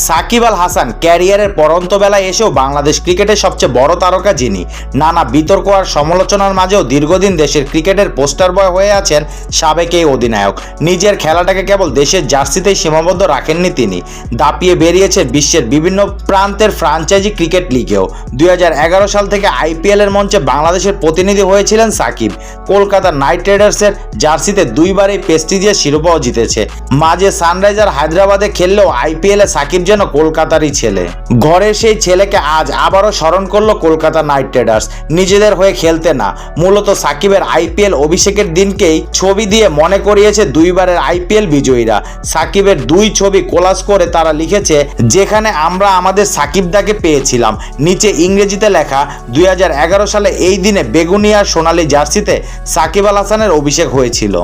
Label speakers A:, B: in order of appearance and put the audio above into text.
A: সাকিব আল হাসান ক্যারিয়ারের পরন্ত বেলায় এসেও বাংলাদেশ ক্রিকেটের সবচেয়ে বড় তারকা যিনি। নানা বিতর্ক আর সমালোচনার মাঝেও দীর্ঘদিন দেশের ক্রিকেটের পোস্টার বয় হয়ে আছেন সাবেক এই অধিনায়ক। নিজের খেলাটাকে কেবল দেশের জার্সিতেই সীমাবদ্ধ রাখেননি তিনি, দাপিয়ে বেরিয়েছে বিশ্বের বিভিন্ন প্রান্তের ফ্রাঞ্চাইজি ক্রিকেট লিগেও। 2011 সাল থেকে আইপিএল এর মঞ্চে বাংলাদেশের প্রতিনিধি হয়েছিলেন সাকিব। কলকাতা নাইট রাইডার্সের জার্সিতে দুইবার এই প্রেস্টিজিয়াস শিরোপাও জিতেছে। মাঝে সানরাইজার হায়দ্রাবাদে খেললেও আইপিএলে সাকিব যেন কলকাতারই ছেলে। ঘরের সেই ছেলেকে আজ আবারও স্মরণ করলো কলকাতা নাইট রাইডার্স। নিজেদের হয়ে খেলতে না, মূলত সাকিবের আইপিএল অভিষেকের দিনকেই ছবি দিয়ে মনে করিয়েছে দুইবারের আইপিএল বিজয়ীরা। সাকিবের দুই ছবি কোলাজ করে তারা লিখেছে, যেখানে আমরা আমাদের সাকিবদাকে পেয়েছিলাম। নিচে ইংরেজিতে লেখা, 2011 সালে এই দিনে বেগুনি আর সোনালী জার্সিতে সাকিব আল হাসানের অভিষেক হয়েছিল।